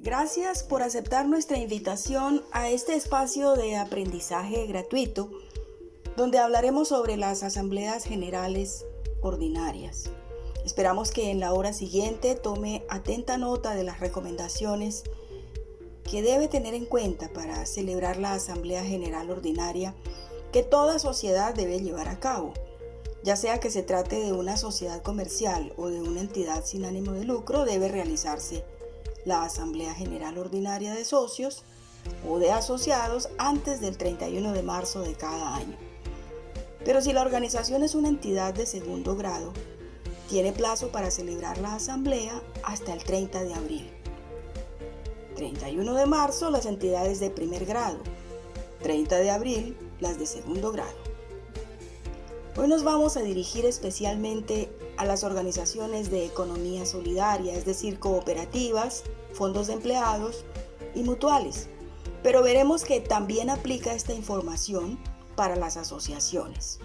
Gracias por aceptar nuestra invitación a este espacio de aprendizaje gratuito, donde hablaremos sobre las asambleas generales ordinarias. Esperamos que en la hora siguiente tome atenta nota de las recomendaciones que debe tener en cuenta para celebrar la Asamblea General Ordinaria que toda sociedad debe llevar a cabo, ya sea que se trate de una sociedad comercial o de una entidad sin ánimo de lucro. Debe realizarse la Asamblea General Ordinaria de Socios o de Asociados antes del 31 de marzo de cada año. Pero si la organización es una entidad de segundo grado, tiene plazo para celebrar la asamblea hasta el 30 de abril. 31 de marzo las entidades de primer grado, 30 de abril las de segundo grado. Hoy nos vamos a dirigir especialmente a las organizaciones de economía solidaria, es decir, cooperativas, fondos de empleados y mutuales, pero veremos que también aplica esta información para las asociaciones.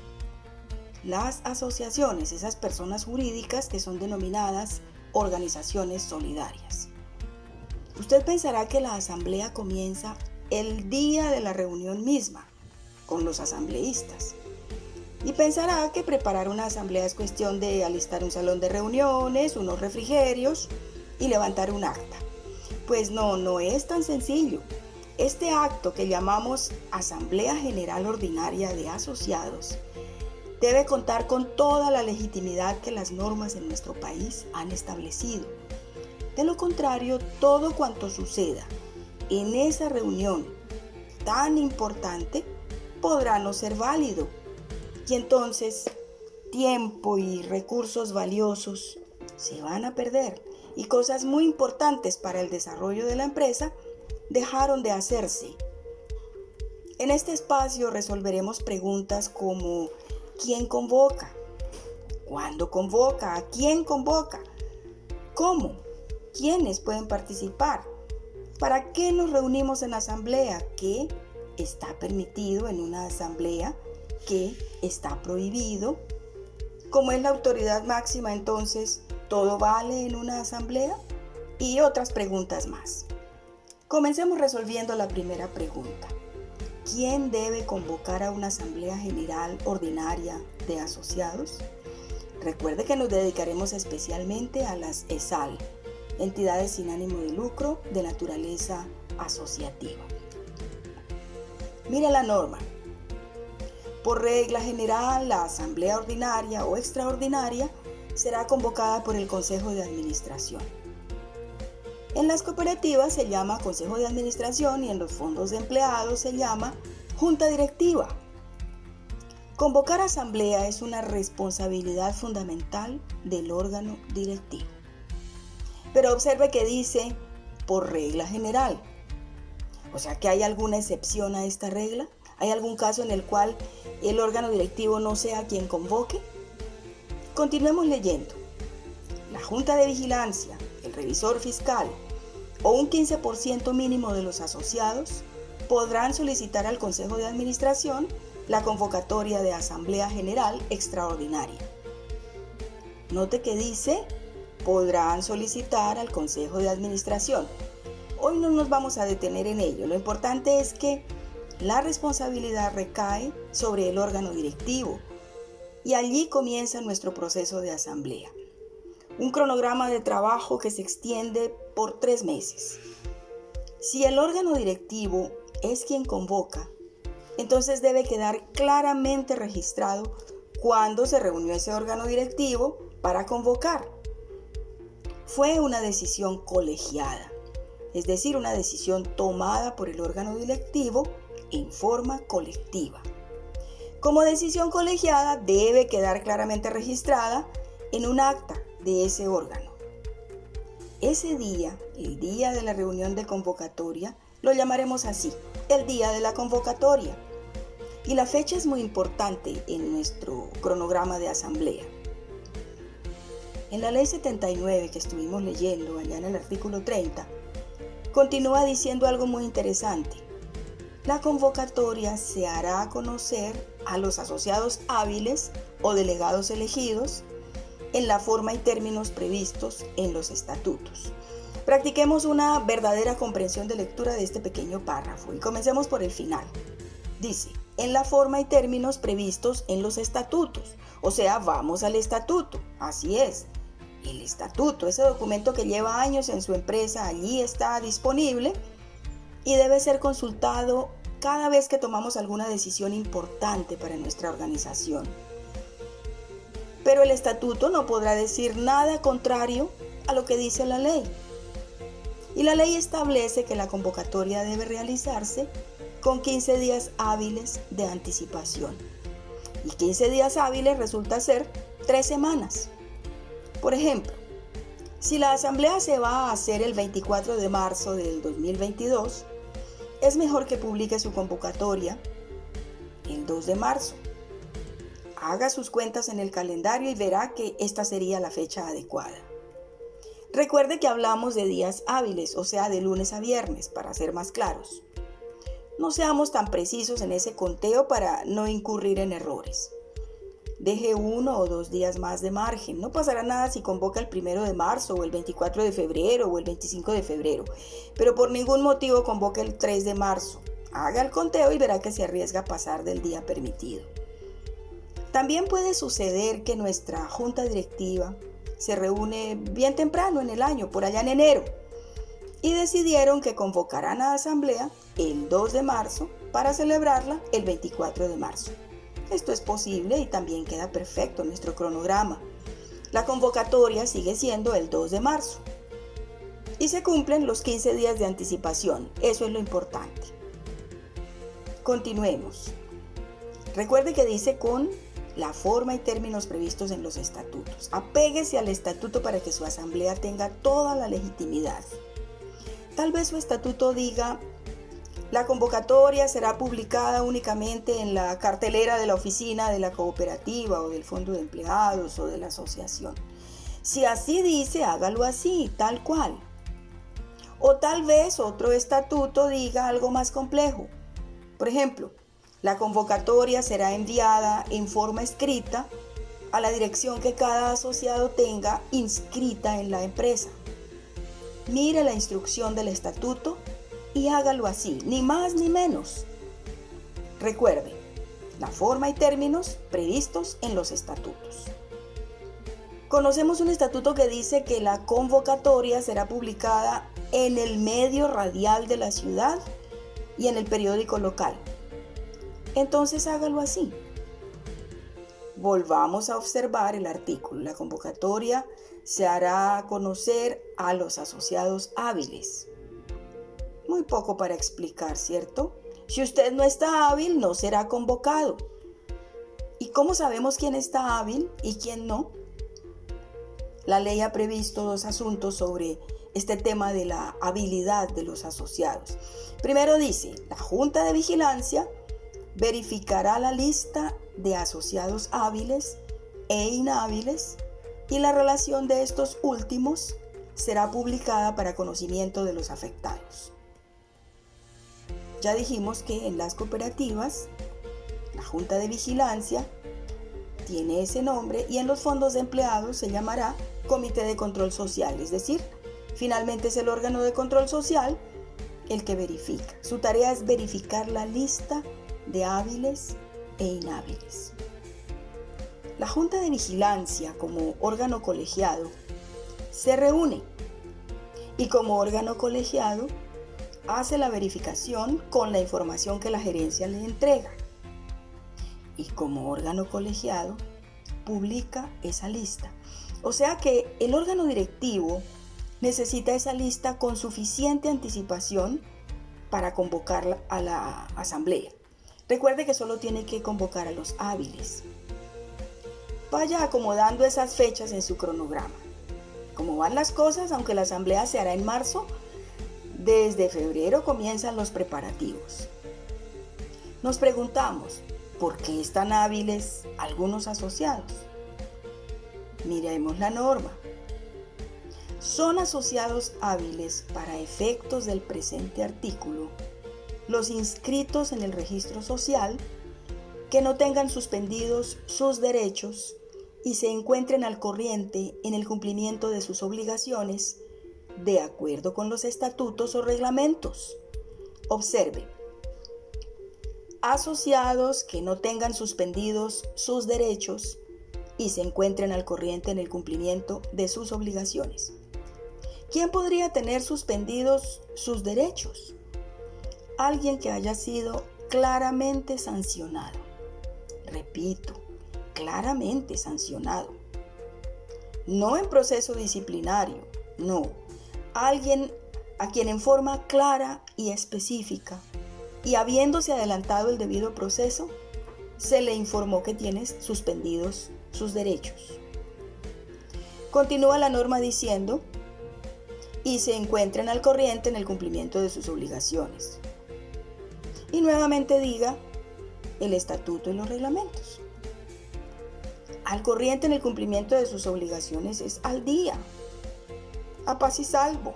Las asociaciones, esas personas jurídicas que son denominadas organizaciones solidarias. Usted pensará que la asamblea comienza el día de la reunión misma, con los asambleístas. Y pensará que preparar una asamblea es cuestión de alistar un salón de reuniones, unos refrigerios y levantar un acta. Pues no es tan sencillo. Este acto que llamamos Asamblea General Ordinaria de Asociados debe contar con toda la legitimidad que las normas en nuestro país han establecido. De lo contrario, todo cuanto suceda en esa reunión tan importante podrá no ser válido. Y entonces tiempo y recursos valiosos se van a perder y cosas muy importantes para el desarrollo de la empresa dejaron de hacerse. En este espacio resolveremos preguntas como: ¿quién convoca? ¿Cuándo convoca? ¿A quién convoca? ¿Cómo? ¿Quiénes pueden participar? ¿Para qué nos reunimos en la asamblea? ¿Qué está permitido en una asamblea? ¿Qué está prohibido? ¿Cómo es la autoridad máxima entonces? ¿Todo vale en una asamblea? Y otras preguntas más. Comencemos resolviendo la primera pregunta. ¿Quién debe convocar a una asamblea general ordinaria de asociados? Recuerde que nos dedicaremos especialmente a las ESAL, entidades sin ánimo de lucro de naturaleza asociativa. Mire la norma. Por regla general, la asamblea ordinaria o extraordinaria será convocada por el Consejo de Administración. En las cooperativas se llama Consejo de Administración y en los fondos de empleados se llama Junta Directiva. Convocar asamblea es una responsabilidad fundamental del órgano directivo. Pero observe que dice por regla general. O sea que hay alguna excepción a esta regla. ¿Hay algún caso en el cual el órgano directivo no sea quien convoque? Continuemos leyendo. La Junta de Vigilancia, el revisor fiscal o un 15% mínimo de los asociados podrán solicitar al Consejo de Administración la convocatoria de Asamblea General Extraordinaria. Note que dice podrán solicitar al Consejo de Administración. Hoy no nos vamos a detener en ello. Lo importante es que la responsabilidad recae sobre el órgano directivo y allí comienza nuestro proceso de asamblea. Un cronograma de trabajo que se extiende por 3 meses. Si el órgano directivo es quien convoca, entonces debe quedar claramente registrado cuándo se reunió ese órgano directivo para convocar. Fue una decisión colegiada, es decir, una decisión tomada por el órgano directivo en forma colectiva. Como decisión colegiada debe quedar claramente registrada en un acta de ese órgano. Ese día, el día de la reunión de convocatoria, lo llamaremos así, el día de la convocatoria. Y la fecha es muy importante en nuestro cronograma de asamblea. En la ley 79 que estuvimos leyendo allá en el artículo 30, continúa diciendo algo muy interesante. La convocatoria se hará a conocer a los asociados hábiles o delegados elegidos en la forma y términos previstos en los estatutos. Practiquemos una verdadera comprensión de lectura de este pequeño párrafo y comencemos por el final. Dice, en la forma y términos previstos en los estatutos. O sea, vamos al estatuto. Así es. El estatuto, ese documento que lleva años en su empresa, allí está disponible y debe ser consultado cada vez que tomamos alguna decisión importante para nuestra organización. Pero el estatuto no podrá decir nada contrario a lo que dice la ley. Y la ley establece que la convocatoria debe realizarse con 15 días hábiles de anticipación. Y 15 días hábiles resulta ser 3 semanas. Por ejemplo, si la asamblea se va a hacer el 24 de marzo del 2022, es mejor que publique su convocatoria el 2 de marzo. Haga sus cuentas en el calendario y verá que esta sería la fecha adecuada. Recuerde que hablamos de días hábiles, o sea, de lunes a viernes, para ser más claros. No seamos tan precisos en ese conteo para no incurrir en errores. Deje 1 o 2 días más de margen. No pasará nada si convoca el 1 de marzo o el 24 de febrero o el 25 de febrero, pero por ningún motivo convoque el 3 de marzo. Haga el conteo y verá que se arriesga a pasar del día permitido. También puede suceder que nuestra junta directiva se reúne bien temprano en el año, por allá en enero, y decidieron que convocarán a asamblea el 2 de marzo para celebrarla el 24 de marzo. Esto es posible y también queda perfecto en nuestro cronograma. La convocatoria sigue siendo el 2 de marzo y se cumplen los 15 días de anticipación. Eso es lo importante. Continuemos. Recuerde que dice con la forma y términos previstos en los estatutos. Apéguese al estatuto para que su asamblea tenga toda la legitimidad. Tal vez su estatuto diga: la convocatoria será publicada únicamente en la cartelera de la oficina de la cooperativa o del fondo de empleados o de la asociación. Si así dice, hágalo así, tal cual. O tal vez otro estatuto diga algo más complejo. Por ejemplo, la convocatoria será enviada en forma escrita a la dirección que cada asociado tenga inscrita en la empresa. Mire la instrucción del estatuto y hágalo así, ni más ni menos. Recuerde, la forma y términos previstos en los estatutos. Conocemos un estatuto que dice que la convocatoria será publicada en el medio radial de la ciudad y en el periódico local. Entonces hágalo así. Volvamos a observar el artículo. La convocatoria se hará conocer a los asociados hábiles. Muy poco para explicar, ¿cierto? Si usted no está hábil, no será convocado. ¿Y cómo sabemos quién está hábil y quién no? La ley ha previsto 2 asuntos sobre este tema de la habilidad de los asociados. Primero dice, la Junta de Vigilancia verificará la lista de asociados hábiles e inhábiles y la relación de estos últimos será publicada para conocimiento de los afectados. Ya dijimos que en las cooperativas la Junta de Vigilancia tiene ese nombre y en los fondos de empleados se llamará Comité de Control Social, es decir, finalmente es el órgano de control social el que verifica. Su tarea es verificar la lista de hábiles e inhábiles. La Junta de Vigilancia, como órgano colegiado, se reúne y como órgano colegiado hace la verificación con la información que la gerencia le entrega. Y como órgano colegiado publica esa lista. O sea que el órgano directivo necesita esa lista con suficiente anticipación para convocarla a la asamblea. Recuerde que solo tiene que convocar a los hábiles. Vaya acomodando esas fechas en su cronograma. Como van las cosas, aunque la asamblea se hará en marzo, desde febrero comienzan los preparativos. Nos preguntamos, ¿por qué están hábiles algunos asociados? Miremos la norma. Son asociados hábiles para efectos del presente artículo los inscritos en el registro social que no tengan suspendidos sus derechos y se encuentren al corriente en el cumplimiento de sus obligaciones de acuerdo con los estatutos o reglamentos. Observe, asociados que no tengan suspendidos sus derechos y se encuentren al corriente en el cumplimiento de sus obligaciones. ¿Quién podría tener suspendidos sus derechos? Alguien que haya sido claramente sancionado. Repito, claramente sancionado. No en proceso disciplinario, no. Alguien a quien en forma clara y específica y habiéndose adelantado el debido proceso, se le informó que tiene suspendidos sus derechos. Continúa la norma diciendo, y se encuentren al corriente en el cumplimiento de sus obligaciones. Y nuevamente diga el estatuto y los reglamentos. Al corriente en el cumplimiento de sus obligaciones es al día, a paz y salvo.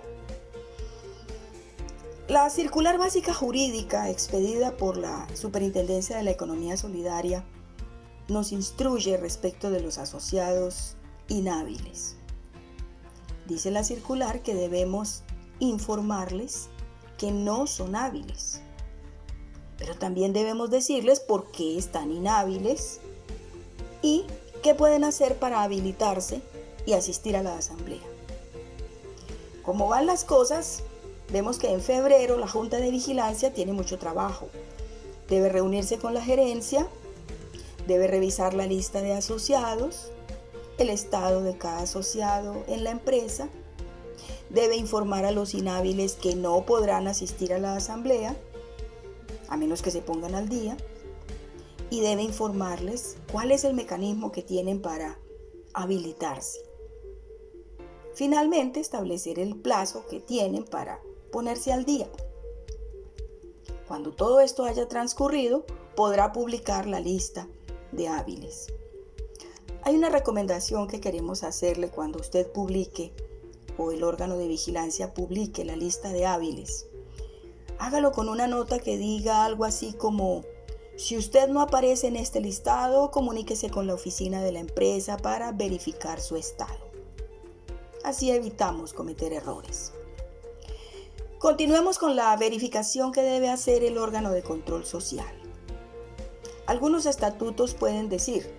La circular básica jurídica expedida por la Superintendencia de la Economía Solidaria nos instruye respecto de los asociados inhábiles. Dice la circular que debemos informarles que no son hábiles, pero también debemos decirles por qué están inhábiles y qué pueden hacer para habilitarse y asistir a la asamblea. Como van las cosas, vemos que en febrero la Junta de Vigilancia tiene mucho trabajo. Debe reunirse con la gerencia, debe revisar la lista de asociados, el estado de cada asociado en la empresa, debe informar a los inhábiles que no podrán asistir a la asamblea, a menos que se pongan al día, y debe informarles cuál es el mecanismo que tienen para habilitarse. Finalmente, establecer el plazo que tienen para ponerse al día. Cuando todo esto haya transcurrido, podrá publicar la lista de hábiles. Hay una recomendación que queremos hacerle cuando usted publique o el órgano de vigilancia publique la lista de hábiles. Hágalo con una nota que diga algo así como: si usted no aparece en este listado, comuníquese con la oficina de la empresa para verificar su estado. Así evitamos cometer errores. Continuemos con la verificación que debe hacer el órgano de control social. Algunos estatutos pueden decir: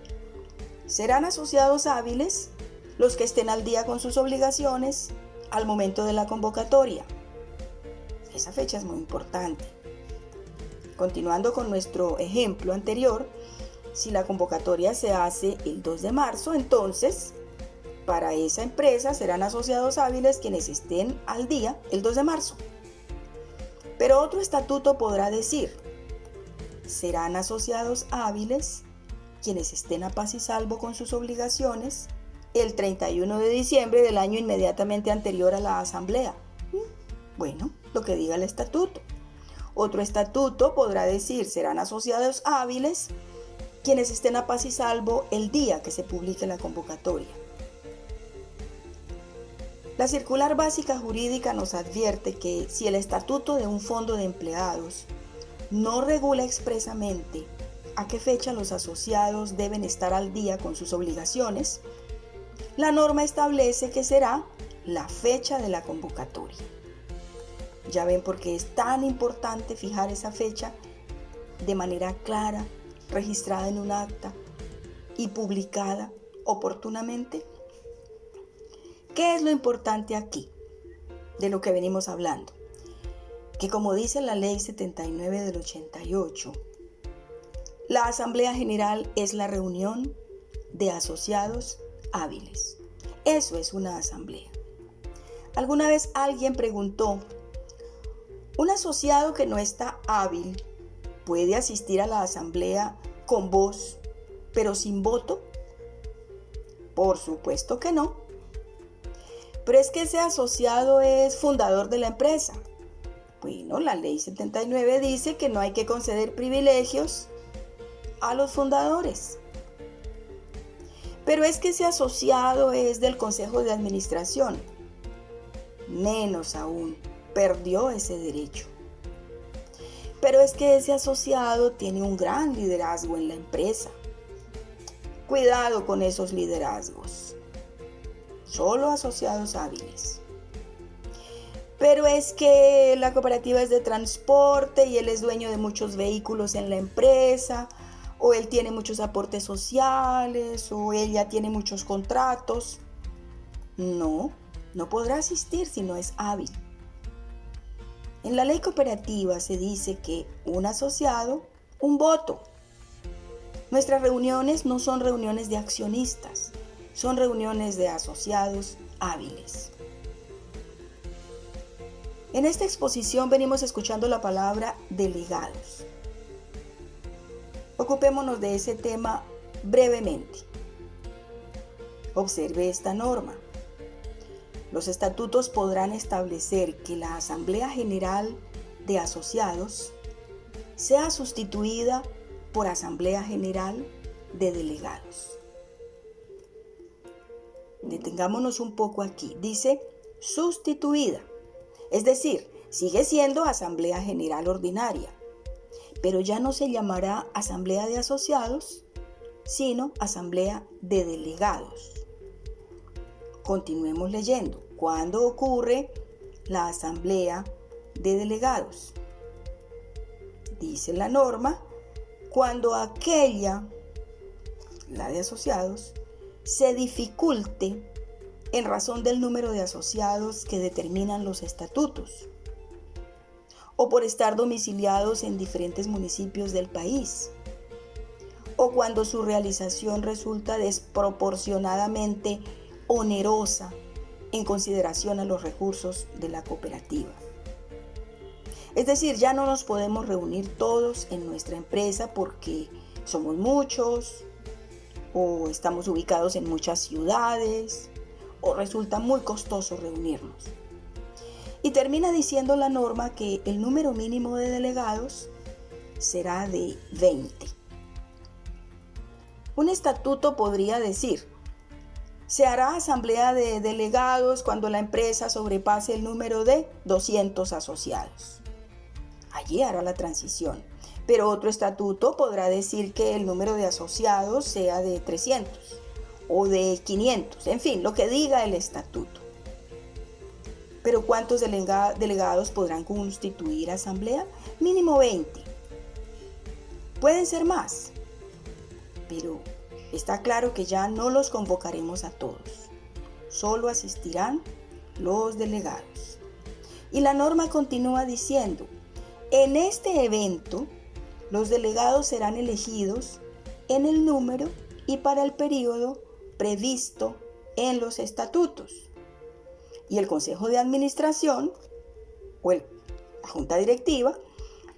serán asociados hábiles los que estén al día con sus obligaciones al momento de la convocatoria. Esa fecha es muy importante. Continuando con nuestro ejemplo anterior, si la convocatoria se hace el 2 de marzo, entonces para esa empresa serán asociados hábiles quienes estén al día el 2 de marzo. Pero otro estatuto podrá decir: serán asociados hábiles quienes estén a paz y salvo con sus obligaciones el 31 de diciembre del año inmediatamente anterior a la asamblea. Bueno, lo que diga el estatuto. Otro estatuto podrá decir: serán asociados hábiles quienes estén a paz y salvo el día que se publique la convocatoria. La circular básica jurídica nos advierte que si el estatuto de un fondo de empleados no regula expresamente a qué fecha los asociados deben estar al día con sus obligaciones, la norma establece que será la fecha de la convocatoria. Ya ven por qué es tan importante fijar esa fecha de manera clara, registrada en un acta y publicada oportunamente. ¿Qué es lo importante aquí de lo que venimos hablando? Que como dice la Ley 79 del 88, la Asamblea General es la reunión de asociados hábiles. Eso es una asamblea. Alguna vez alguien preguntó: ¿un asociado que no está hábil puede asistir a la asamblea con voz, pero sin voto? Por supuesto que no. Pero es que ese asociado es fundador de la empresa. Bueno, la Ley 79 dice que no hay que conceder privilegios a los fundadores. Pero es que ese asociado es del Consejo de Administración. Menos aún, perdió ese derecho. Pero es que ese asociado tiene un gran liderazgo en la empresa. Cuidado con esos liderazgos. Solo asociados hábiles. pero es que la cooperativa es de transporte y él es dueño de muchos vehículos en la empresa, o él tiene muchos aportes sociales, o ella tiene muchos contratos. No, no podrá asistir si no es hábil. En la ley cooperativa se dice que un asociado, un voto. Nuestras reuniones no son reuniones de accionistas, son reuniones de asociados hábiles. En esta exposición venimos escuchando la palabra delegados. Ocupémonos de ese tema brevemente. Observe esta norma. Los estatutos podrán establecer que la Asamblea General de Asociados sea sustituida por Asamblea General de Delegados. Detengámonos un poco aquí. Dice sustituida, es decir, sigue siendo Asamblea General Ordinaria, pero ya no se llamará Asamblea de Asociados, sino Asamblea de Delegados. Continuemos leyendo. ¿Cuándo ocurre la Asamblea de Delegados? Dice la norma, cuando aquella, la de asociados, se dificulte en razón del número de asociados que determinan los estatutos, o por estar domiciliados en diferentes municipios del país, o cuando su realización resulta desproporcionadamente onerosa en consideración a los recursos de la cooperativa. Es decir, ya no nos podemos reunir todos en nuestra empresa porque somos muchos, o estamos ubicados en muchas ciudades, o resulta muy costoso reunirnos. Y termina diciendo la norma que el número mínimo de delegados será de 20. Un estatuto podría decir: se hará asamblea de delegados cuando la empresa sobrepase el número de 200 asociados. Allí hará la transición. Pero otro estatuto podrá decir que el número de asociados sea de 300 o de 500, en fin, lo que diga el estatuto. Pero ¿cuántos delegados podrán constituir asamblea? Mínimo 20. Pueden ser más, pero está claro que ya no los convocaremos a todos. Solo asistirán los delegados. Y la norma continúa diciendo: en este evento, los delegados serán elegidos en el número y para el periodo previsto en los estatutos. Y el Consejo de Administración o la Junta Directiva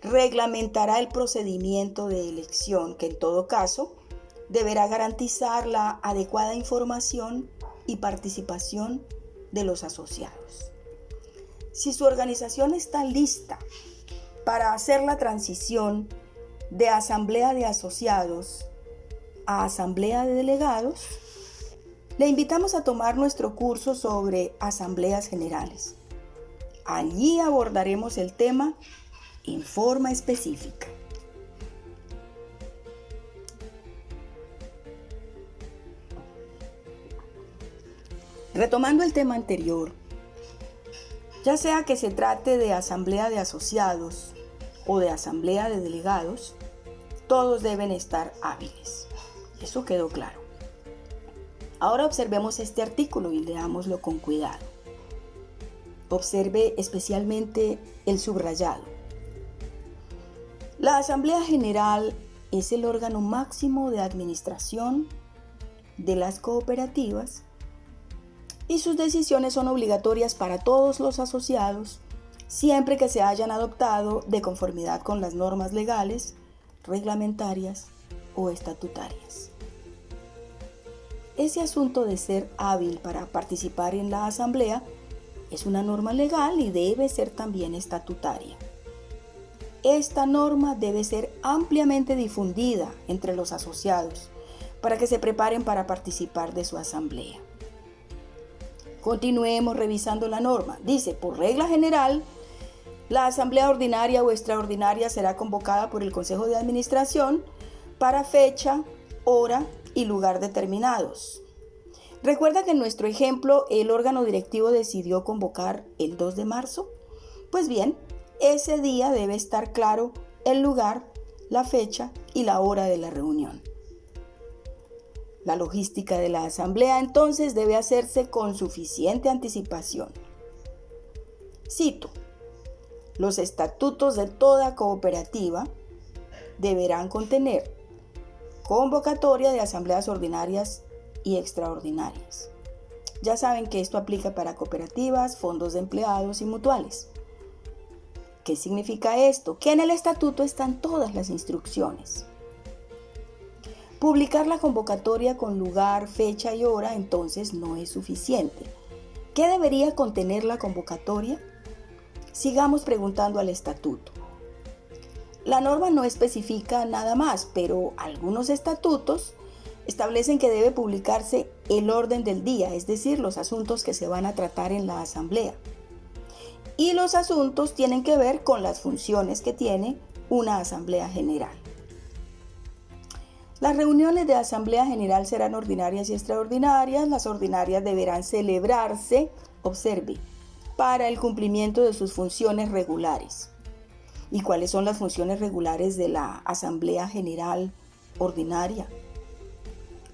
reglamentará el procedimiento de elección, que en todo caso deberá garantizar la adecuada información y participación de los asociados. Si su organización está lista para hacer la transición de asamblea de asociados a asamblea de delegados, le invitamos a tomar nuestro curso sobre asambleas generales. Allí abordaremos el tema en forma específica. Retomando el tema anterior, ya sea que se trate de asamblea de asociados o de asamblea de delegados, todos deben estar hábiles. Eso quedó claro. Ahora observemos este artículo y leámoslo con cuidado. Observe especialmente el subrayado. La Asamblea General es el órgano máximo de administración de las cooperativas y sus decisiones son obligatorias para todos los asociados siempre que se hayan adoptado de conformidad con las normas legales, reglamentarias o estatutarias. Ese asunto de ser hábil para participar en la asamblea es una norma legal y debe ser también estatutaria. Esta norma debe ser ampliamente difundida entre los asociados para que se preparen para participar de su asamblea. Continuemos revisando la norma. Dice: por regla general, la asamblea ordinaria o extraordinaria será convocada por el Consejo de Administración para fecha, hora y lugar determinados. Recuerda que en nuestro ejemplo el órgano directivo decidió convocar el 2 de marzo Pues bien, ese día debe estar claro el lugar, la fecha y la hora de la reunión. La logística de la asamblea entonces debe hacerse con suficiente anticipación. Cito: los estatutos de toda cooperativa deberán contener convocatoria de asambleas ordinarias y extraordinarias. Ya saben que esto aplica para cooperativas, fondos de empleados y mutuales. ¿Qué significa esto? Que en el estatuto están todas las instrucciones. Publicar la convocatoria con lugar, fecha y hora entonces no es suficiente. ¿Qué debería contener la convocatoria? Sigamos preguntando al estatuto. La norma no especifica nada más, pero algunos estatutos establecen que debe publicarse el orden del día, es decir, los asuntos que se van a tratar en la asamblea. Y los asuntos tienen que ver con las funciones que tiene una asamblea general. Las reuniones de asamblea general serán ordinarias y extraordinarias. Las ordinarias deberán celebrarse, observe, para el cumplimiento de sus funciones regulares. ¿Y cuáles son las funciones regulares de la asamblea general ordinaria?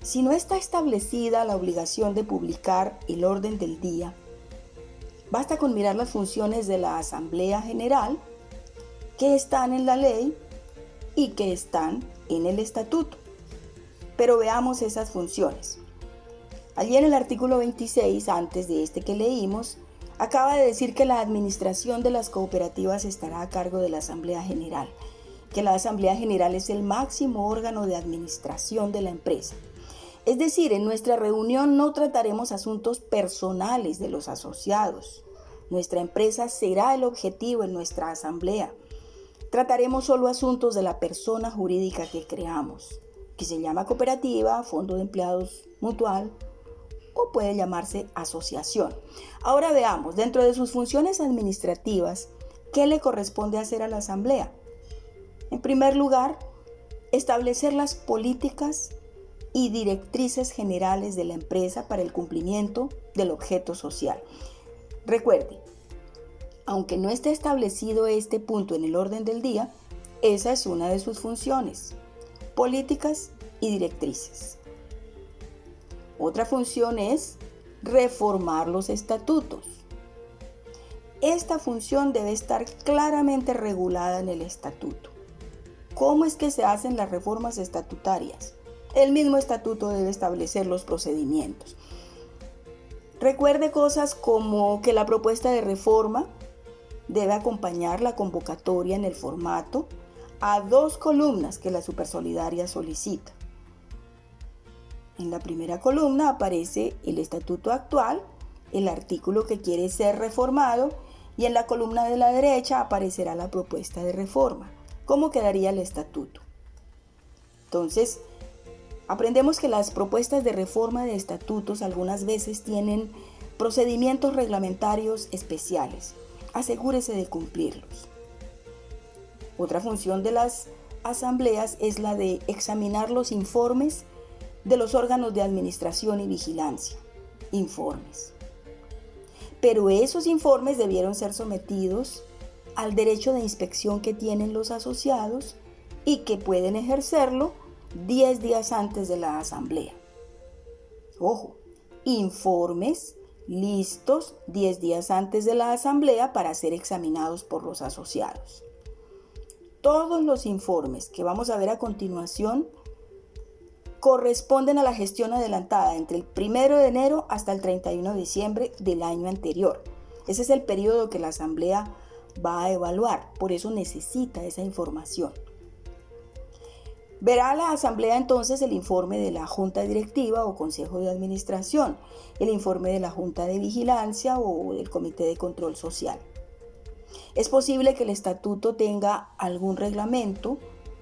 Si no está establecida la obligación de publicar el orden del día, basta con mirar las funciones de la asamblea general que están en la ley y que están en el estatuto. Pero veamos esas funciones. Allí en el artículo 26, antes de este que leímos, acaba de decir que la administración de las cooperativas estará a cargo de la Asamblea General, que la Asamblea General es el máximo órgano de administración de la empresa. Es decir, en nuestra reunión no trataremos asuntos personales de los asociados. Nuestra empresa será el objetivo en nuestra asamblea. Trataremos solo asuntos de la persona jurídica que creamos, que se llama cooperativa, fondo de empleados mutual o puede llamarse asociación. Ahora veamos, dentro de sus funciones administrativas, ¿qué le corresponde hacer a la asamblea? En primer lugar, establecer las políticas y directrices generales de la empresa para el cumplimiento del objeto social. Recuerde, aunque no esté establecido este punto en el orden del día, esa es una de sus funciones: políticas y directrices. Otra función es reformar los estatutos. Esta función debe estar claramente regulada en el estatuto. ¿Cómo es que se hacen las reformas estatutarias? El mismo estatuto debe establecer los procedimientos. Recuerde cosas como que la propuesta de reforma debe acompañar la convocatoria en el formato a 2 columnas que la Supersolidaria solicita. En la primera columna aparece el estatuto actual, el artículo que quiere ser reformado, y en la columna de la derecha aparecerá la propuesta de reforma. ¿Cómo quedaría el estatuto? Entonces, aprendemos que las propuestas de reforma de estatutos algunas veces tienen procedimientos reglamentarios especiales. Asegúrese de cumplirlos. Otra función de las asambleas es la de examinar los informes de los órganos de administración y vigilancia. Informes. Pero esos informes debieron ser sometidos al derecho de inspección que tienen los asociados y que pueden ejercerlo 10 días antes de la asamblea. Ojo, informes listos 10 días antes de la asamblea para ser examinados por los asociados. Todos los informes que vamos a ver a continuación corresponden a la gestión adelantada entre el 1 de enero hasta el 31 de diciembre del año anterior. Ese es el periodo que la asamblea va a evaluar, por eso necesita esa información. Verá la asamblea entonces el informe de la junta directiva o consejo de administración, el informe de la junta de vigilancia o del comité de control social. Es posible que el estatuto tenga algún reglamento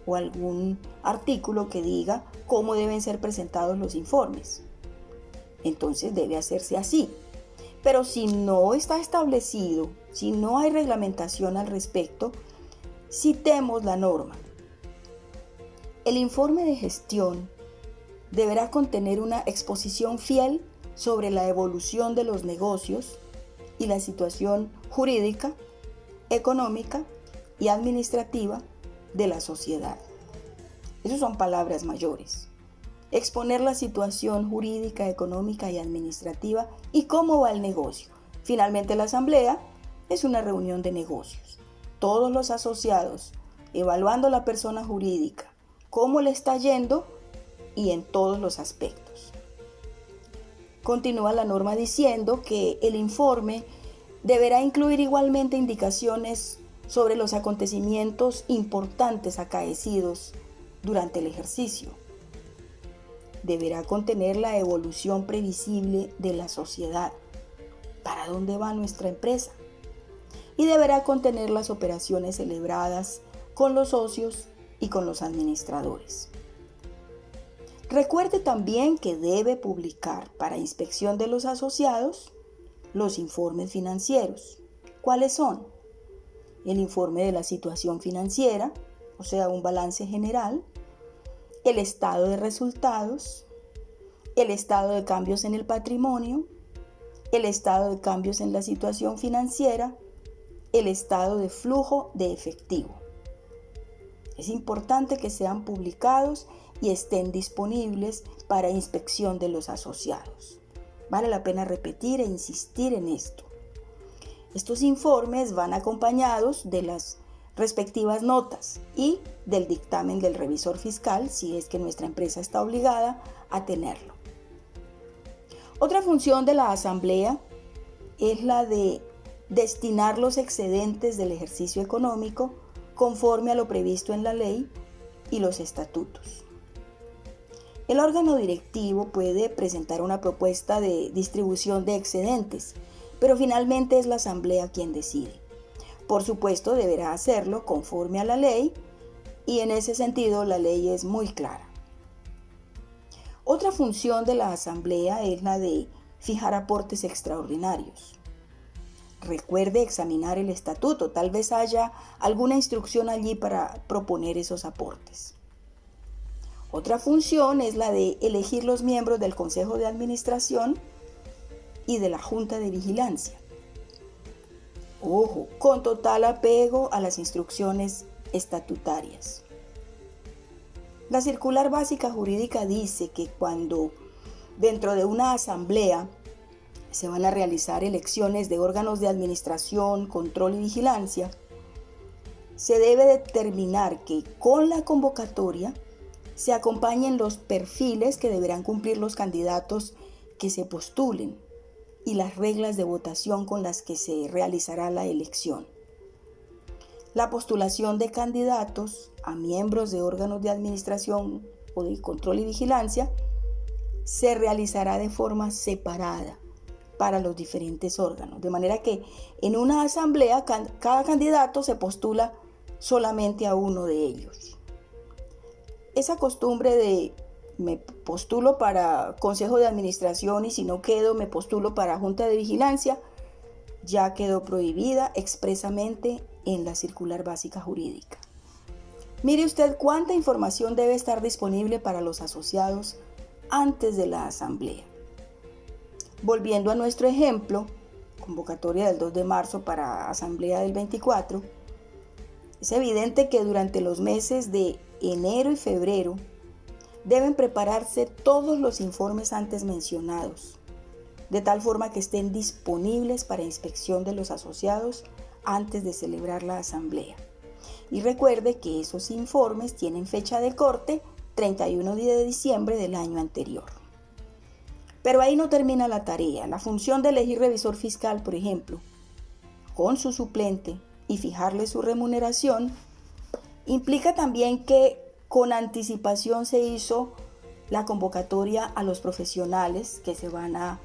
o algún artículo que diga cómo deben ser presentados los informes. Entonces debe hacerse así. Pero si no está establecido, si no hay reglamentación al respecto, citemos la norma. El informe de gestión deberá contener una exposición fiel sobre la evolución de los negocios y la situación jurídica económica y administrativa de la sociedad. Esas son palabras mayores. Exponer la situación jurídica, económica y administrativa y cómo va el negocio. Finalmente, la asamblea es una reunión de negocios. Todos los asociados evaluando la persona jurídica, cómo le está yendo y en todos los aspectos. Continúa la norma diciendo que el informe deberá incluir igualmente indicaciones sobre los acontecimientos importantes acaecidos durante el ejercicio. Deberá contener la evolución previsible de la sociedad, para dónde va nuestra empresa, y deberá contener las operaciones celebradas con los socios y con los administradores. Recuerde también que debe publicar para inspección de los asociados los informes financieros. ¿Cuáles son? El informe de la situación financiera, o sea, un balance general, el estado de resultados, el estado de cambios en el patrimonio, el estado de cambios en la situación financiera, el estado de flujo de efectivo. Es importante que sean publicados y estén disponibles para inspección de los asociados. Vale la pena repetir e insistir en esto. Estos informes van acompañados de las respectivas notas y del dictamen del revisor fiscal si es que nuestra empresa está obligada a tenerlo. Otra función de la asamblea es la de destinar los excedentes del ejercicio económico conforme a lo previsto en la ley y los estatutos. El órgano directivo puede presentar una propuesta de distribución de excedentes, pero finalmente es la asamblea quien decide. Por supuesto, deberá hacerlo conforme a la ley y en ese sentido la ley es muy clara. Otra función de la asamblea es la de fijar aportes extraordinarios. Recuerde examinar el estatuto, tal vez haya alguna instrucción allí para proponer esos aportes. Otra función es la de elegir los miembros del Consejo de Administración y de la Junta de Vigilancia. Ojo, con total apego a las instrucciones estatutarias. La circular básica jurídica dice que cuando dentro de una asamblea se van a realizar elecciones de órganos de administración, control y vigilancia, se debe determinar que con la convocatoria se acompañen los perfiles que deberán cumplir los candidatos que se postulen y las reglas de votación con las que se realizará la elección. La postulación de candidatos a miembros de órganos de administración o de control y vigilancia se realizará de forma separada para los diferentes órganos, de manera que en una asamblea cada candidato se postula solamente a uno de ellos. Esa costumbre de me postulo para consejo de administración y si no quedo me postulo para junta de vigilancia ya quedó prohibida expresamente en la circular básica jurídica. Mire usted cuánta información debe estar disponible para los asociados antes de la asamblea. Volviendo a nuestro ejemplo, convocatoria del 2 de marzo para asamblea del 24, es evidente que durante los meses de enero y febrero deben prepararse todos los informes antes mencionados, de tal forma que estén disponibles para inspección de los asociados antes de celebrar la asamblea. Y recuerde que esos informes tienen fecha de corte 31 de diciembre del año anterior. Pero ahí no termina la tarea. La función de elegir revisor fiscal, por ejemplo, con su suplente y fijarle su remuneración, implica también que con anticipación se hizo la convocatoria a los profesionales que se van a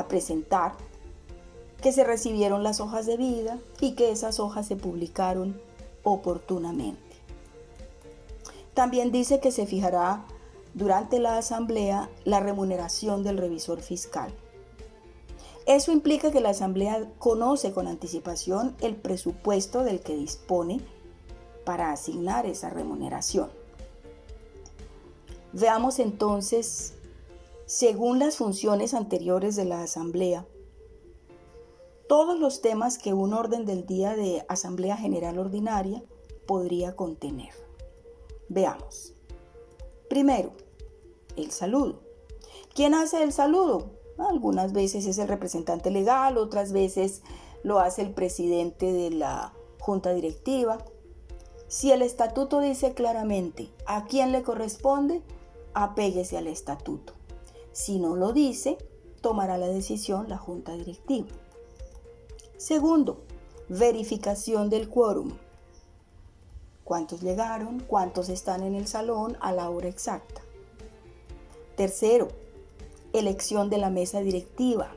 presentar, que se recibieron las hojas de vida y que esas hojas se publicaron oportunamente. También dice que se fijará durante la asamblea la remuneración del revisor fiscal. Eso implica que la asamblea conoce con anticipación el presupuesto del que dispone para asignar esa remuneración. Veamos entonces, según las funciones anteriores de la asamblea, todos los temas que un orden del día de Asamblea General Ordinaria podría contener. Veamos. Primero, el saludo. ¿Quién hace el saludo? Algunas veces es el representante legal, otras veces lo hace el presidente de la junta directiva. Si el estatuto dice claramente a quién le corresponde, apéguese al estatuto. Si no lo dice, tomará la decisión la junta directiva. Segundo, verificación del quórum. ¿Cuántos llegaron? ¿Cuántos están en el salón a la hora exacta? Tercero, elección de la mesa directiva,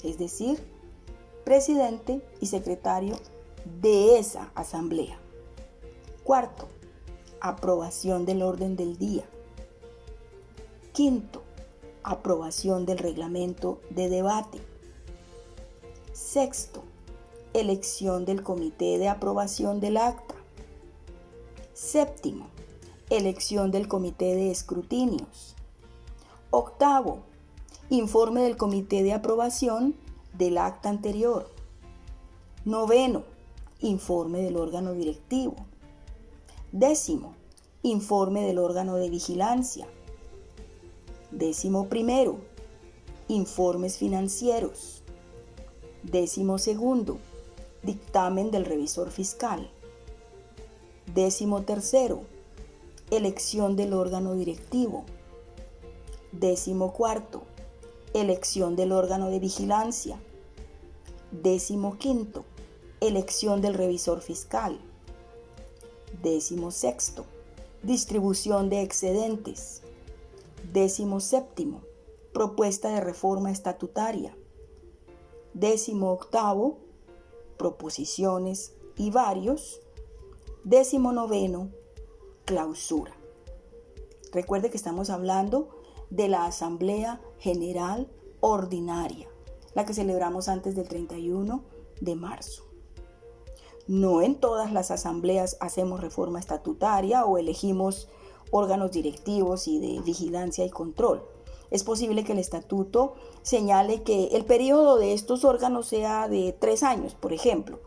es decir, presidente y secretario de esa asamblea. Cuarto, aprobación del orden del día. Quinto, aprobación del reglamento de debate. Sexto, elección del comité de aprobación del acta. Séptimo, elección del comité de escrutinios. Octavo, informe del comité de aprobación del acta anterior. Noveno, informe del órgano directivo. Décimo, informe del órgano de vigilancia. 11º, informes financieros. 12º, dictamen del revisor fiscal. 13º, elección del órgano directivo. 14º, elección del órgano de vigilancia. 15º, elección del revisor fiscal. 16º, distribución de excedentes. 17º, propuesta de reforma estatutaria. 18º, proposiciones y varios. 19º, clausura. Recuerde que estamos hablando de la Asamblea General Ordinaria, la que celebramos antes del 31 de marzo. No en todas las asambleas hacemos reforma estatutaria o elegimos órganos directivos y de vigilancia y control. Es posible que el estatuto señale que el periodo de estos órganos sea de 3 años, por ejemplo.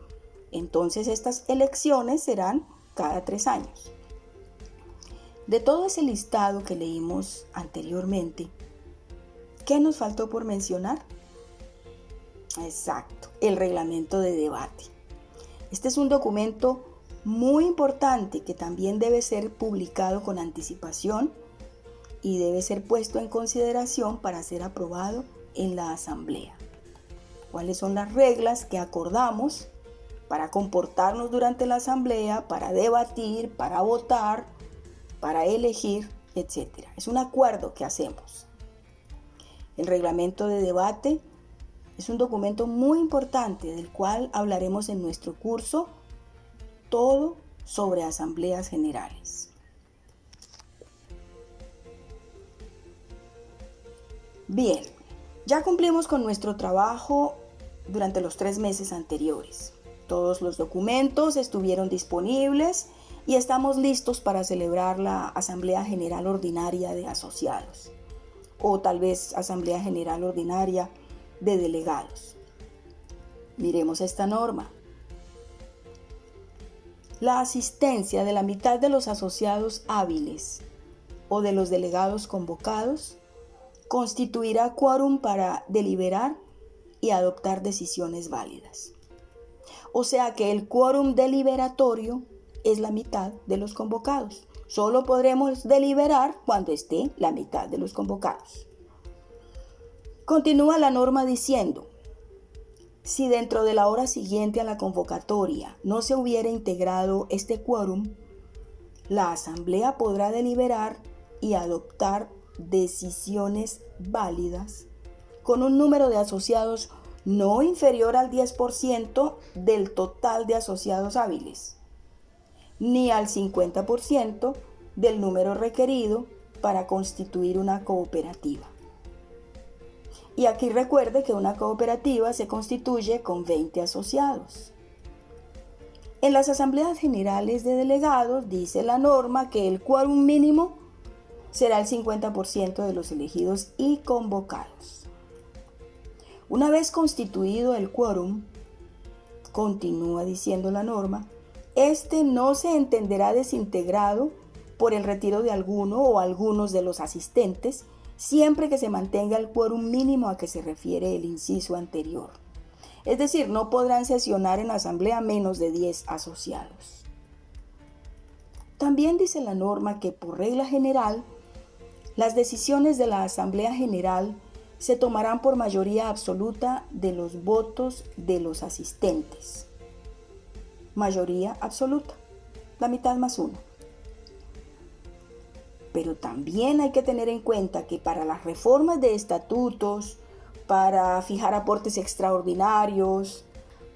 Entonces estas elecciones serán cada 3 años. De todo ese listado que leímos anteriormente, ¿qué nos faltó por mencionar? Exacto, el reglamento de debate. Este es un documento muy importante que también debe ser publicado con anticipación y debe ser puesto en consideración para ser aprobado en la asamblea. ¿Cuáles son las reglas que acordamos para comportarnos durante la asamblea, para debatir, para votar, para elegir, etcétera? Es un acuerdo que hacemos. El reglamento de debate es un documento muy importante del cual hablaremos en nuestro curso Todo sobre Asambleas Generales. Bien, ya cumplimos con nuestro trabajo durante los 3 meses anteriores. Todos los documentos estuvieron disponibles y estamos listos para celebrar la Asamblea General Ordinaria de Asociados, o tal vez Asamblea General Ordinaria de Delegados. Miremos esta norma. La asistencia de la mitad de los asociados hábiles o de los delegados convocados constituirá quórum para deliberar y adoptar decisiones válidas. O sea que el quórum deliberatorio es la mitad de los convocados. Solo podremos deliberar cuando esté la mitad de los convocados. Continúa la norma diciendo: si dentro de la hora siguiente a la convocatoria no se hubiera integrado este quórum, la asamblea podrá deliberar y adoptar decisiones válidas con un número de asociados no inferior al 10% del total de asociados hábiles, ni al 50% del número requerido para constituir una cooperativa. Y aquí recuerde que una cooperativa se constituye con 20 asociados. En las asambleas generales de delegados dice la norma que el quórum mínimo será el 50% de los elegidos y convocados. Una vez constituido el quórum, continúa diciendo la norma, este no se entenderá desintegrado por el retiro de alguno o algunos de los asistentes, siempre que se mantenga el quórum mínimo a que se refiere el inciso anterior. Es decir, no podrán sesionar en la asamblea menos de 10 asociados. También dice la norma que por regla general, las decisiones de la Asamblea General se tomarán por mayoría absoluta de los votos de los asistentes. Mayoría absoluta, la mitad más uno. Pero también hay que tener en cuenta que para las reformas de estatutos, para fijar aportes extraordinarios,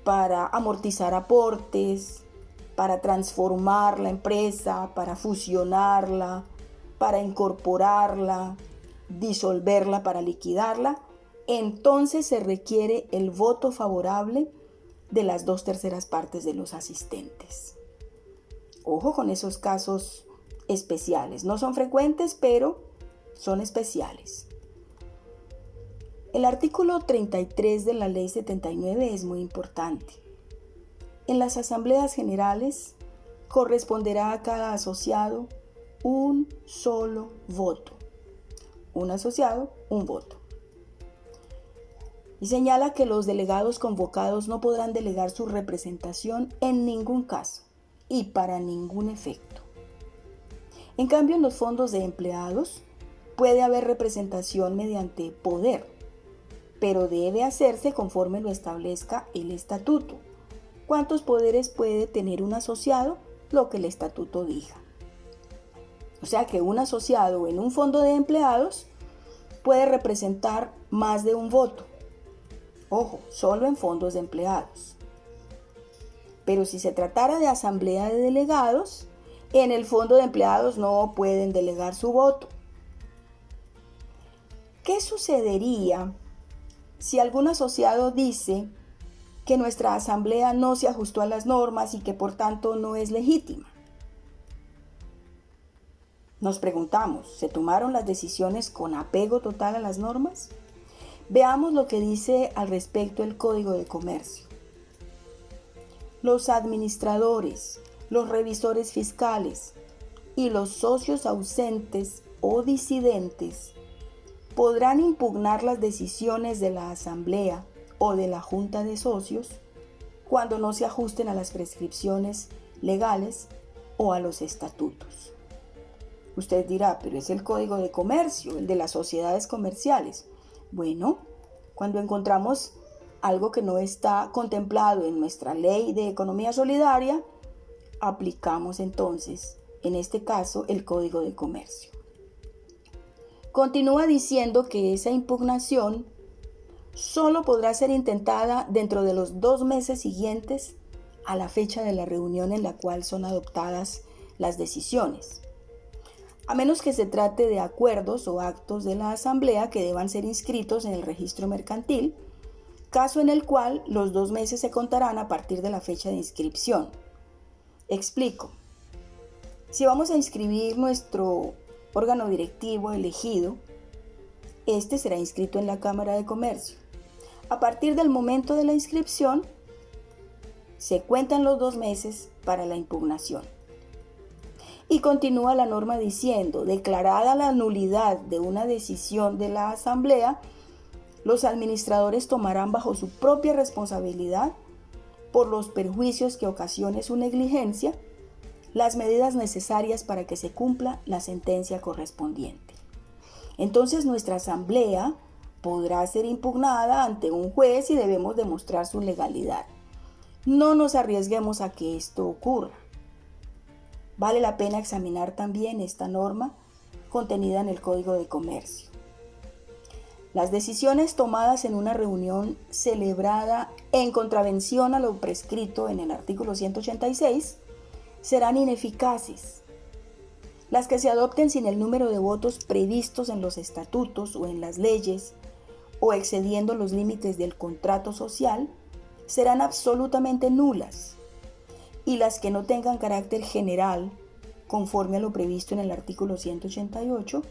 para amortizar aportes, para transformar la empresa, para fusionarla, para incorporarla, disolverla, para liquidarla, entonces se requiere el voto favorable de las 2/3 partes de los asistentes. Ojo con esos casos especiales. No son frecuentes, pero son especiales. El artículo 33 de la Ley 79 es muy importante. En las asambleas generales corresponderá a cada asociado un solo voto. Un asociado, un voto. Y señala que los delegados convocados no podrán delegar su representación en ningún caso y para ningún efecto. En cambio, en los fondos de empleados puede haber representación mediante poder, pero debe hacerse conforme lo establezca el estatuto. ¿Cuántos poderes puede tener un asociado? Lo que el estatuto diga. O sea que un asociado en un fondo de empleados puede representar más de un voto. Ojo, solo en fondos de empleados. Pero si se tratara de asamblea de delegados, en el fondo de empleados no pueden delegar su voto. ¿Qué sucedería si algún asociado dice que nuestra asamblea no se ajustó a las normas y que por tanto no es legítima? Nos preguntamos, ¿se tomaron las decisiones con apego total a las normas? Veamos lo que dice al respecto el Código de Comercio. Los administradores, los revisores fiscales y los socios ausentes o disidentes podrán impugnar las decisiones de la asamblea o de la junta de socios cuando no se ajusten a las prescripciones legales o a los estatutos. Usted dirá, pero es el Código de Comercio, el de las sociedades comerciales. Bueno, cuando encontramos algo que no está contemplado en nuestra ley de economía solidaria, aplicamos entonces, en este caso, el Código de Comercio. Continúa diciendo que esa impugnación solo podrá ser intentada dentro de los 2 meses siguientes a la fecha de la reunión en la cual son adoptadas las decisiones, a menos que se trate de acuerdos o actos de la asamblea que deban ser inscritos en el registro mercantil, caso en el cual los 2 meses se contarán a partir de la fecha de inscripción. Explico. Si vamos a inscribir nuestro órgano directivo elegido, este será inscrito en la Cámara de Comercio. A partir del momento de la inscripción, se cuentan los 2 meses para la impugnación. Y continúa la norma diciendo, declarada la nulidad de una decisión de la asamblea, los administradores tomarán bajo su propia responsabilidad, por los perjuicios que ocasione su negligencia, las medidas necesarias para que se cumpla la sentencia correspondiente. Entonces nuestra asamblea podrá ser impugnada ante un juez y debemos demostrar su legalidad. No nos arriesguemos a que esto ocurra. Vale la pena examinar también esta norma contenida en el Código de Comercio. Las decisiones tomadas en una reunión celebrada en contravención a lo prescrito en el artículo 186 serán ineficaces. Las que se adopten sin el número de votos previstos en los estatutos o en las leyes o excediendo los límites del contrato social serán absolutamente nulas, y las que no tengan carácter general, conforme a lo previsto en el artículo 188,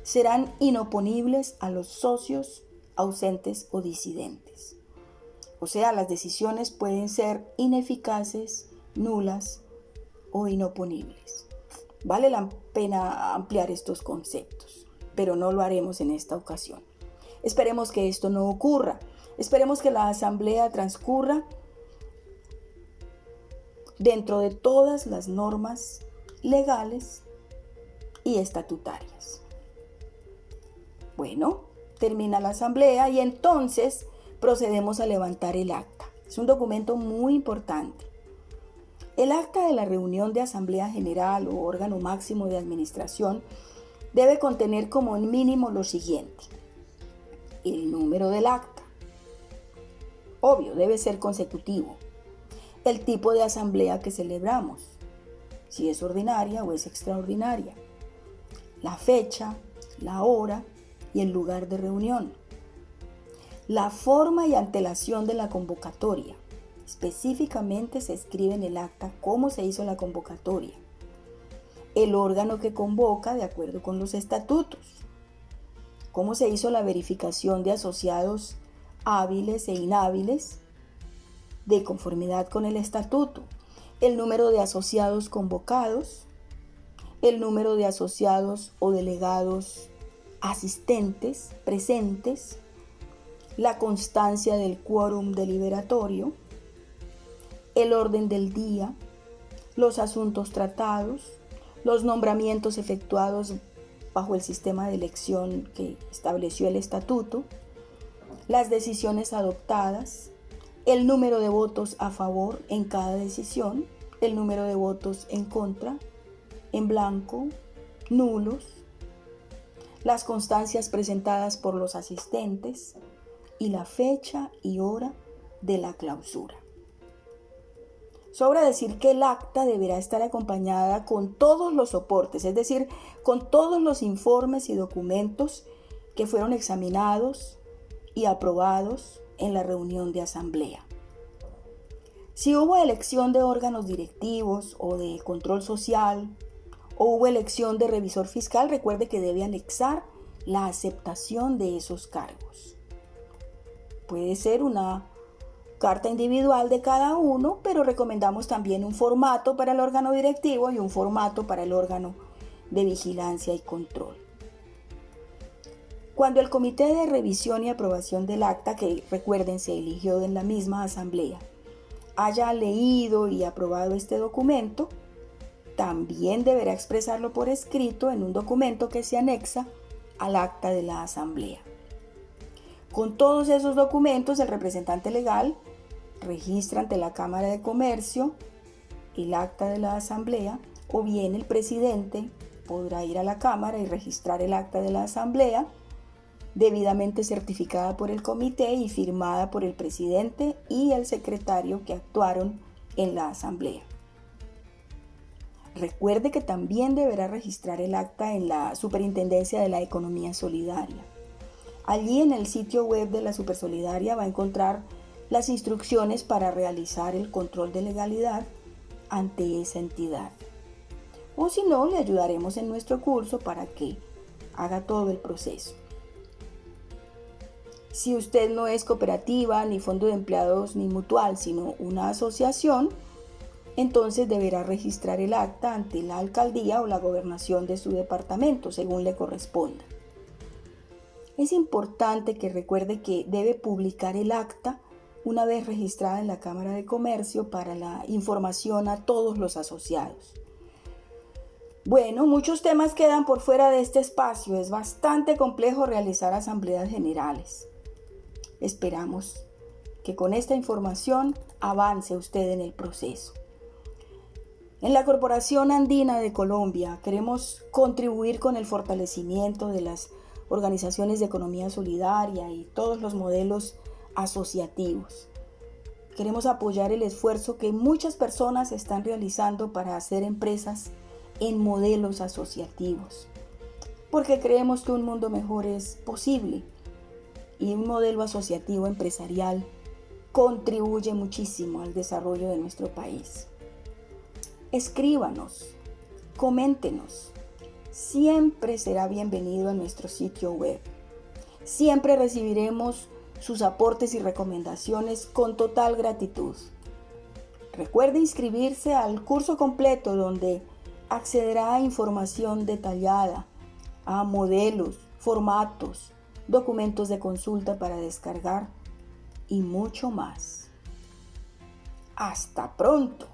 serán inoponibles a los socios ausentes o disidentes. O sea, las decisiones pueden ser ineficaces, nulas o inoponibles. Vale la pena ampliar estos conceptos, pero no lo haremos en esta ocasión. Esperemos que esto no ocurra. Esperemos que la asamblea transcurra dentro de todas las normas legales y estatutarias. Bueno, termina la asamblea y entonces procedemos a levantar el acta. Es un documento muy importante. El acta de la reunión de asamblea general o órgano máximo de administración debe contener como mínimo lo siguiente: el número del acta. Obvio, debe ser consecutivo. El tipo de asamblea que celebramos, si es ordinaria o es extraordinaria. La fecha, la hora y el lugar de reunión. La forma y antelación de la convocatoria. Específicamente se escribe en el acta cómo se hizo la convocatoria. El órgano que convoca de acuerdo con los estatutos. Cómo se hizo la verificación de asociados hábiles e inhábiles de conformidad con el estatuto. El número de asociados convocados. El número de asociados o delegados asistentes, presentes. La constancia del quórum deliberatorio. El orden del día, los asuntos tratados, los nombramientos efectuados bajo el sistema de elección que estableció el estatuto, las decisiones adoptadas, el número de votos a favor en cada decisión, el número de votos en contra, en blanco, nulos, las constancias presentadas por los asistentes y la fecha y hora de la clausura. Sobra decir que el acta deberá estar acompañada con todos los soportes, es decir, con todos los informes y documentos que fueron examinados y aprobados en la reunión de asamblea. Si hubo elección de órganos directivos o de control social, o hubo elección de revisor fiscal, recuerde que debe anexar la aceptación de esos cargos. Puede ser una carta individual de cada uno, pero recomendamos también un formato para el órgano directivo y un formato para el órgano de vigilancia y control. Cuando el comité de revisión y aprobación del acta, que recuerden se eligió en la misma asamblea, haya leído y aprobado este documento, también deberá expresarlo por escrito en un documento que se anexa al acta de la asamblea. Con todos esos documentos, el representante legal registra ante la Cámara de Comercio el acta de la asamblea, o bien el presidente podrá ir a la Cámara y registrar el acta de la asamblea, debidamente certificada por el comité y firmada por el presidente y el secretario que actuaron en la asamblea. Recuerde que también deberá registrar el acta en la Superintendencia de la Economía Solidaria. Allí en el sitio web de la Supersolidaria va a encontrar las instrucciones para realizar el control de legalidad ante esa entidad. O si no, le ayudaremos en nuestro curso para que haga todo el proceso. Si usted no es cooperativa, ni fondo de empleados, ni mutual, sino una asociación, entonces deberá registrar el acta ante la alcaldía o la gobernación de su departamento, según le corresponda. Es importante que recuerde que debe publicar el acta una vez registrada en la Cámara de Comercio para la información a todos los asociados. Bueno, muchos temas quedan por fuera de este espacio. Es bastante complejo realizar asambleas generales. Esperamos que con esta información avance usted en el proceso. En la Corporación Andina de Colombia queremos contribuir con el fortalecimiento de las organizaciones de economía solidaria y todos los modelos asociativos. Queremos apoyar el esfuerzo que muchas personas están realizando para hacer empresas en modelos asociativos, porque creemos que un mundo mejor es posible y un modelo asociativo empresarial contribuye muchísimo al desarrollo de nuestro país. Escríbanos, coméntenos. Siempre será bienvenido a nuestro sitio web. Siempre recibiremos sus aportes y recomendaciones con total gratitud. Recuerde inscribirse al curso completo donde accederá a información detallada, a modelos, formatos, documentos de consulta para descargar y mucho más. ¡Hasta pronto!